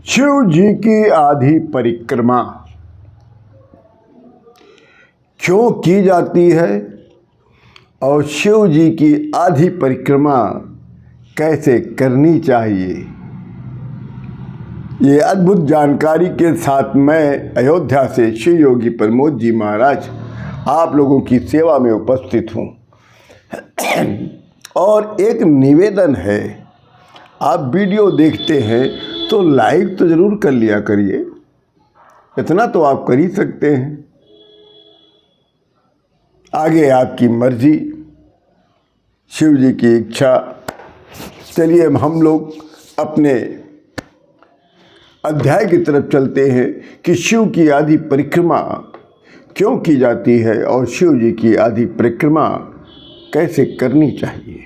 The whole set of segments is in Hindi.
शिव जी की आधी परिक्रमा क्यों की जाती है और शिव जी की आधी परिक्रमा कैसे करनी चाहिए, ये अद्भुत जानकारी के साथ मैं अयोध्या से शिव योगी प्रमोद जी महाराज आप लोगों की सेवा में उपस्थित हूँ। और एक निवेदन है, आप वीडियो देखते हैं तो लाइक तो ज़रूर कर लिया करिए, इतना तो आप कर ही सकते हैं। आगे आपकी मर्जी, शिव जी की इच्छा। चलिए हम लोग अपने अध्याय की तरफ चलते हैं कि शिव की आधी परिक्रमा क्यों की जाती है और शिव जी की आधी परिक्रमा कैसे करनी चाहिए।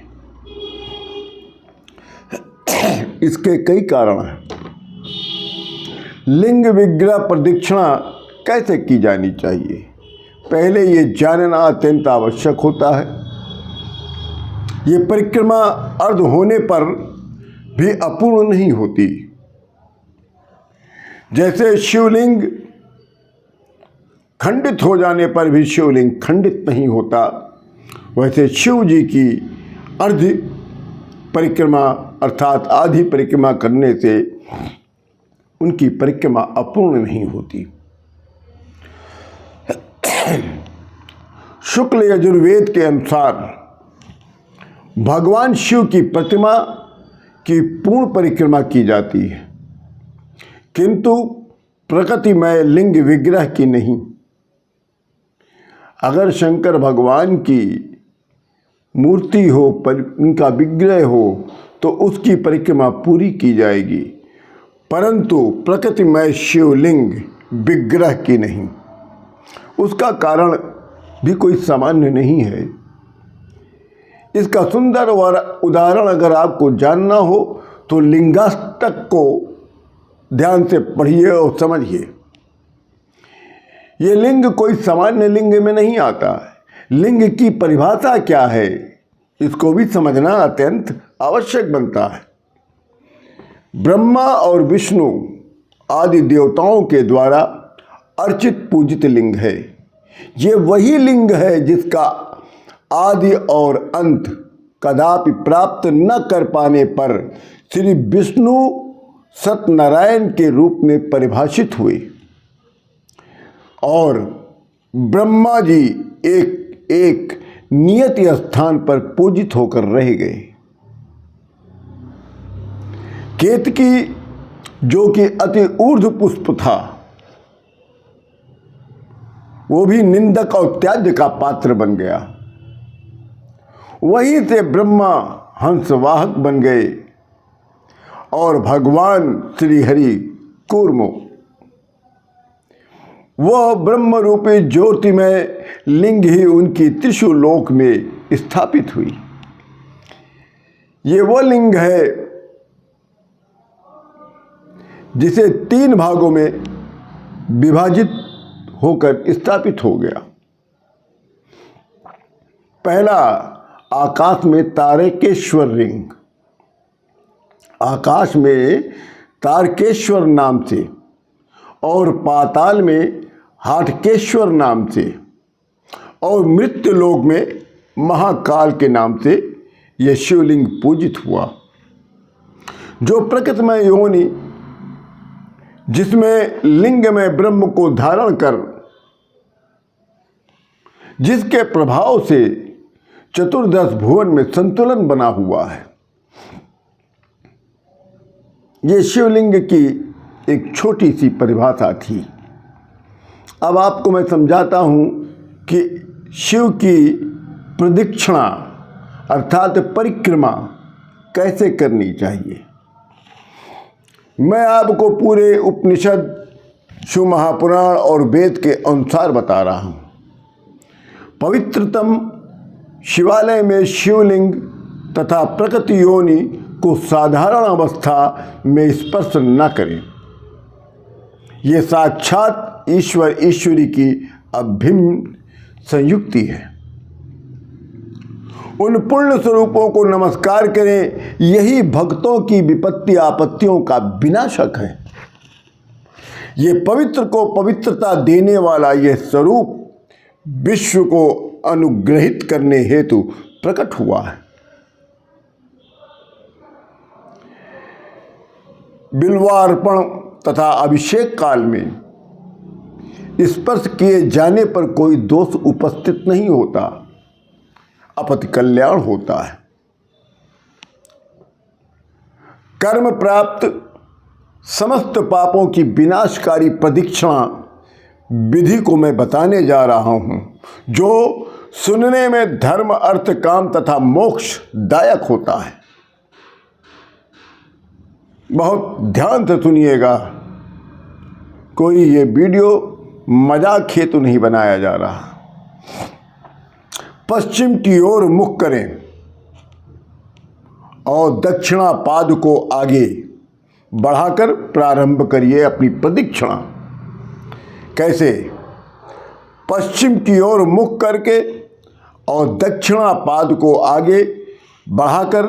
इसके कई कारण हैं। लिंग विग्रह प्रदक्षिणा कैसे की जानी चाहिए, पहले ये जानना अत्यंत आवश्यक होता है। ये परिक्रमा अर्ध होने पर भी अपूर्ण नहीं होती। जैसे शिवलिंग खंडित हो जाने पर भी शिवलिंग खंडित नहीं होता, वैसे शिव जी की अर्ध परिक्रमा अर्थात आधी परिक्रमा करने से उनकी परिक्रमा अपूर्ण नहीं होती। शुक्ल यजुर्वेद के अनुसार भगवान शिव की प्रतिमा की पूर्ण परिक्रमा की जाती है, किंतु प्रकृतिमय लिंग विग्रह की नहीं। अगर शंकर भगवान की मूर्ति हो, उनका विग्रह हो, तो उसकी परिक्रमा पूरी की जाएगी, परंतु प्रकृतिमय शिवलिंग विग्रह की नहीं। उसका कारण भी कोई सामान्य नहीं है। इसका सुंदर उदाहरण अगर आपको जानना हो तो लिंगाष्टक को ध्यान से पढ़िए और समझिए। ये लिंग कोई सामान्य लिंग में नहीं आता है। लिंग की परिभाषा क्या है, इसको भी समझना अत्यंत आवश्यक बनता है। ब्रह्मा और विष्णु आदि देवताओं के द्वारा अर्चित पूजित लिंग है। ये वही लिंग है जिसका आदि और अंत कदापि प्राप्त न कर पाने पर श्री विष्णु सत्यनारायण के रूप में परिभाषित हुए और ब्रह्मा जी एक नियत स्थान पर पूजित होकर रह गए। केतकी जो कि अति ऊर्ध्व पुष्प था, वो भी निंदक और त्याज्य का पात्र बन गया। वहीं से ब्रह्मा हंसवाहक बन गए और भगवान श्री हरि कूर्मो, वह ब्रह्म रूपी ज्योतिमय लिंग ही उनकी त्रिशूल लोक में स्थापित हुई। ये वो लिंग है जिसे 3 भागों में विभाजित होकर स्थापित हो गया। पहला, आकाश में तारकेश्वर लिंग, आकाश में तारकेश्वर नाम से, और पाताल में हाटकेश्वर नाम से, और मृत्युलोक में महाकाल के नाम से यह शिवलिंग पूजित हुआ। जो प्रकृतिमय योनि जिसमें लिंग में ब्रह्म को धारण कर, जिसके प्रभाव से चतुर्दश भुवन में संतुलन बना हुआ है, ये शिवलिंग की एक छोटी सी परिभाषा थी। अब आपको मैं समझाता हूँ कि शिव की प्रदक्षिणा अर्थात परिक्रमा कैसे करनी चाहिए। मैं आपको पूरे उपनिषद, शिव महापुराण और वेद के अनुसार बता रहा हूँ। पवित्रतम शिवालय में शिवलिंग तथा प्रकृति योनि को साधारण अवस्था में स्पर्श न करें। ये साक्षात ईश्वर ईश्वरी की अभिन्न संयुक्ति है। उन पूर्ण स्वरूपों को नमस्कार करें, यही भक्तों की विपत्ति आपत्तियों का विनाशक है। ये पवित्र को पवित्रता देने वाला यह स्वरूप विश्व को अनुग्रहित करने हेतु प्रकट हुआ है। बिल्वार्पण तथा अभिषेक काल में स्पर्श किए जाने पर कोई दोष उपस्थित नहीं होता, अपितु कल्याण होता है। कर्म प्राप्त समस्त पापों की विनाशकारी प्रदक्षिणा विधि को मैं बताने जा रहा हूं, जो सुनने में धर्म, अर्थ, काम तथा मोक्ष दायक होता है। बहुत ध्यान से सुनिएगा, कोई ये वीडियो मजाक हेतु नहीं बनाया जा रहा। पश्चिम की ओर मुख करें और दक्षिणा पाद को आगे बढ़ाकर प्रारंभ करिए अपनी प्रदक्षिणा। कैसे? पश्चिम की ओर मुख करके और दक्षिणा पाद को आगे बढ़ाकर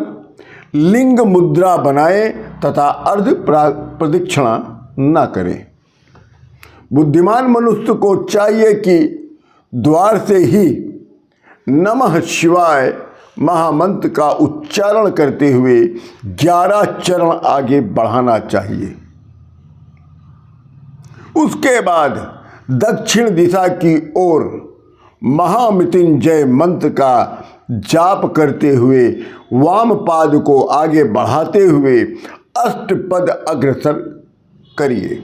लिंग मुद्रा बनाए तथा अर्ध प्रदक्षिणा न करें। बुद्धिमान मनुष्य को चाहिए कि द्वार से ही नमः शिवाय महामंत्र का उच्चारण करते हुए 11 चरण आगे बढ़ाना चाहिए। उसके बाद दक्षिण दिशा की ओर महामृत्युंजय मंत्र का जाप करते हुए वाम पाद को आगे बढ़ाते हुए अष्टपद अग्रसर करिए।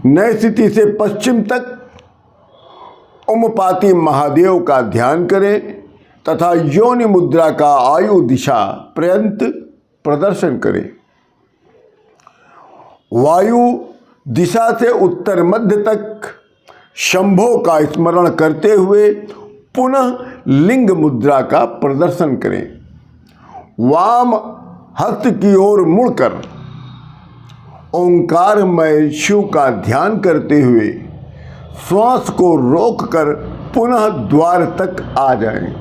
नई स्थिति से पश्चिम तक ओमपाति महादेव का ध्यान करें तथा योनि मुद्रा का आयु दिशा पर्यंत प्रदर्शन करें। वायु दिशा से उत्तर मध्य तक शंभो का स्मरण करते हुए पुनः लिंग मुद्रा का प्रदर्शन करें। वाम हस्त की ओर मुड़कर ओंकारमय शिव का ध्यान करते हुए श्वास को रोककर पुनः द्वार तक आ जाएं।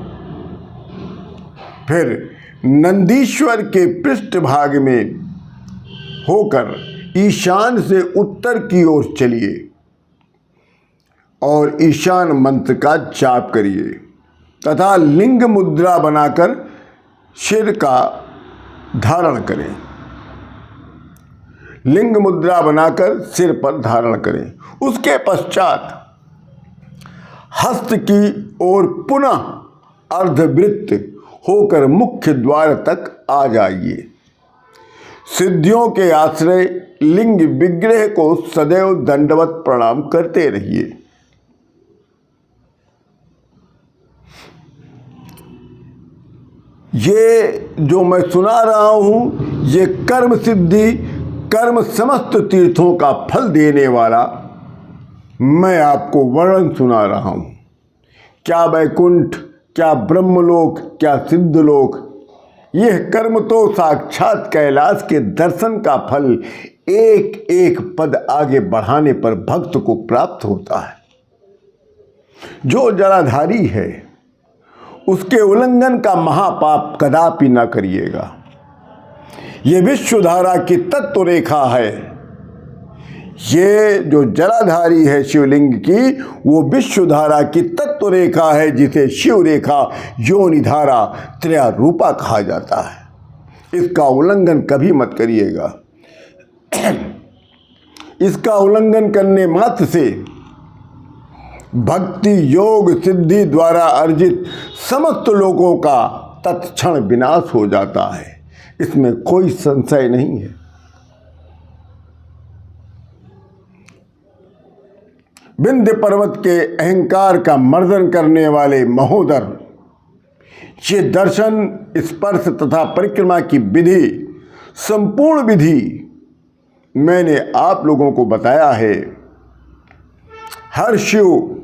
फिर नंदीश्वर के पृष्ठभाग में होकर ईशान से उत्तर की ओर चलिए और ईशान मंत्र का जाप करिए तथा लिंग मुद्रा बनाकर सिर का धारण करें। लिंग मुद्रा बनाकर सिर पर धारण करें। उसके पश्चात हस्त की ओर पुनः अर्धवृत्त होकर मुख्य द्वार तक आ जाइए। सिद्धियों के आश्रय लिंग विग्रह को सदैव दंडवत प्रणाम करते रहिए। ये जो मैं सुना रहा हूं, ये कर्म सिद्धि, कर्म समस्त तीर्थों का फल देने वाला मैं आपको वर्णन सुना रहा हूं। क्या वैकुंठ, क्या ब्रह्मलोक, क्या सिद्धलोक, यह कर्म तो साक्षात कैलाश के दर्शन का फल एक एक पद आगे बढ़ाने पर भक्त को प्राप्त होता है। जो जलाधारी है उसके उल्लंघन का महापाप कदापि न करिएगा। ये विश्वधारा की तत्व रेखा है। ये जो जलाधारी है शिवलिंग की, वो विश्वधारा की तत्व रेखा है, जिसे शिव रेखा, योनिधारा, त्रयारूपा कहा जाता है। इसका उल्लंघन कभी मत करिएगा। इसका उल्लंघन करने मात्र से भक्ति, योग, सिद्धि द्वारा अर्जित समस्त लोगों का तत्क्षण विनाश हो जाता है। इसमें कोई संशय नहीं है। विंध्य पर्वत के अहंकार का मर्दन करने वाले महोदर, ये दर्शन, स्पर्श तथा परिक्रमा की विधि, संपूर्ण विधि मैंने आप लोगों को बताया है। हर शिव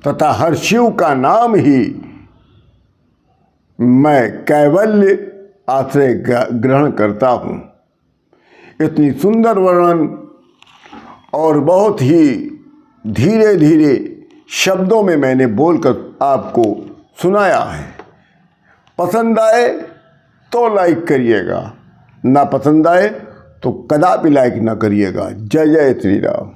तथा हर शिव का नाम ही मैं कैवल्य आश्रय ग्रहण करता हूँ। इतनी सुंदर वर्णन और बहुत ही धीरे धीरे शब्दों में मैंने बोलकर आपको सुनाया है। पसंद आए तो लाइक करिएगा, ना पसंद आए तो कदापि लाइक ना करिएगा। जय जय श्री राम।